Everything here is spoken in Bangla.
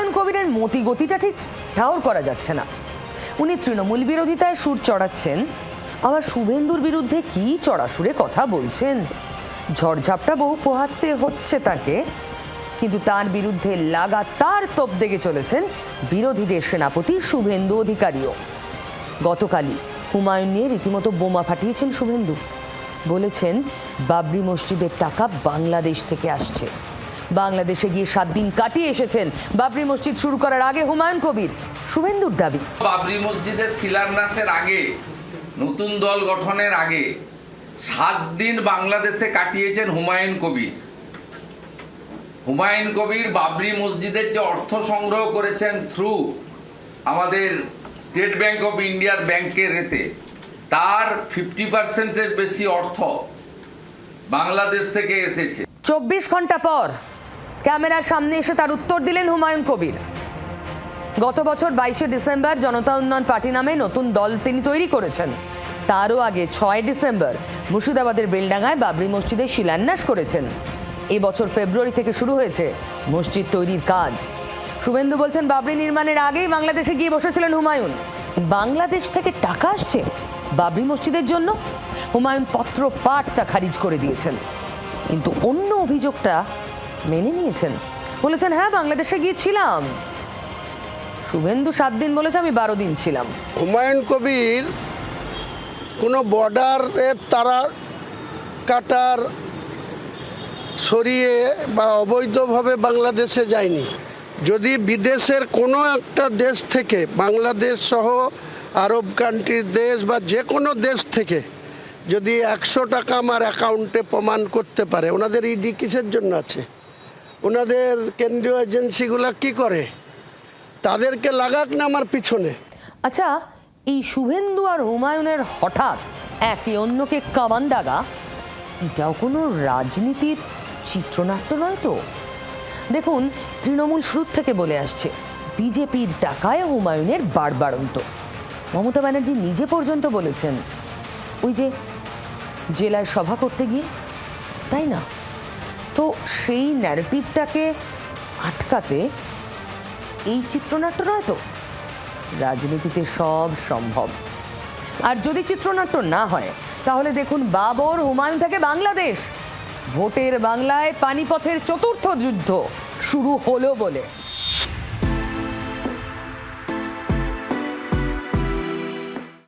হুমায়ুন কবিরের মতিগতিটা ঠিক ঠাউর করা যাচ্ছে না। উনি তৃণমূল বিরোধিতায় সুর চড়াচ্ছেন, আবার শুভেন্দুর বিরুদ্ধে কি চড়াসুরে কথা বলছেন। ঝড়ঝাপটা বহু পোহাতে হচ্ছে তাকে, কিন্তু তার বিরুদ্ধে লাগাতার তোপ দেগে চলেছেন বিরোধীদের সেনাপতি শুভেন্দু অধিকারীও। গতকালই হুমায়ুন নিয়ে রীতিমতো বোমা ফাটিয়েছেন শুভেন্দু। বলেছেন বাবরি মসজিদের টাকা বাংলাদেশ থেকে আসছে। বাংলাদেশে গিয়ে 7 দিন কাটিয়ে এসেছেন বাবরি মসজিদ শুরু করার আগে হুমায়ুন কবির। শুভেন্দুর দাবি, বাবরি মসজিদের শিলান্যাসের আগে, নতুন দল গঠনের আগে 7 দিন বাংলাদেশে কাটিয়েছেন হুমায়ুন কবির। হুমায়ুন কবির বাবরি মসজিদের যে অর্থ সংগ্রহ করেছেন থ্রু আমাদের স্টেট ব্যাংক অফ ইন্ডিয়ার ব্যাংকের রেতে, তার 50% বেশি অর্থ বাংলাদেশ থেকে এসেছে। 24 ঘন্টা পর ক্যামেরার সামনে এসে তার উত্তর দিলেন হুমায়ুন কবির। গত বছর 22শে ডিসেম্বর জনতা উন্নয়ন পার্টি নামে নতুন দল তিনি তৈরি করেছেন। তারও আগে 6 ডিসেম্বর মুর্শিদাবাদের বেলডাঙ্গায় বাবরি মসজিদের শিলান্যাস করেছেন। এবছর ফেব্রুয়ারি থেকে শুরু হয়েছে মসজিদ তৈরির কাজ। শুভেন্দু বলছেন বাবরি নির্মাণের আগেই বাংলাদেশে গিয়ে বসেছিলেন হুমায়ুন। বাংলাদেশ থেকে টাকা আসছে বাবরি মসজিদের জন্য। হুমায়ুন পত্র পাঠ তা খারিজ করে দিয়েছেন, কিন্তু অন্য অভিযোগটা মেনে নিয়েছেন। বলেছেন হ্যাঁ বাংলাদেশে গিয়েছিলাম। শুভেন্দু 7 দিন বলেছে, আমি 12 দিন ছিলাম। হুমায়ুন কবির কোনো বর্ডারের তারা কাটার সরিয়ে বা অবৈধভাবে বাংলাদেশে যায়নি। যদি বিদেশের কোনো একটা দেশ থেকে, বাংলাদেশ সহ আরব কান্ট্রির দেশ বা যে কোনো দেশ থেকে যদি 100 টাকা আমার অ্যাকাউন্টে প্রমাণ করতে পারে, ওনাদের ইডি কিসের জন্য আছে? ওনাদের কেন্দ্রীয় এজেন্সিগুলো কি করে? তাদেরকে লাগাক না আমার পিছনে। আচ্ছা, এই শুভেন্দু আর হুমায়ুনের হঠাৎ একে অন্যকে কামান দাগা, এটাও কোনো রাজনীতির চিত্রনাট্য নয় তো? দেখুন, তৃণমূল শুরু থেকে বলে আসছে বিজেপির টাকায় হুমায়ুনের বাড়বাড়ন্ত। মমতা ব্যানার্জি নিজে পর্যন্ত বলেছেন ওই যে জেলায় সভা করতে গিয়ে, তাই না? তো সেই ন্যারেটিভটাকে আটকাতে এই চিত্রনাট্য নয় তো? রাজনীতিতে সব সম্ভব। আর যদি চিত্রনাট্য না হয় তাহলে দেখুন বাবর হুমায়ুন থেকে বাংলাদেশ, ভোটের বাংলায় পানিপথের 4র্থ যুদ্ধ শুরু হলো বলে।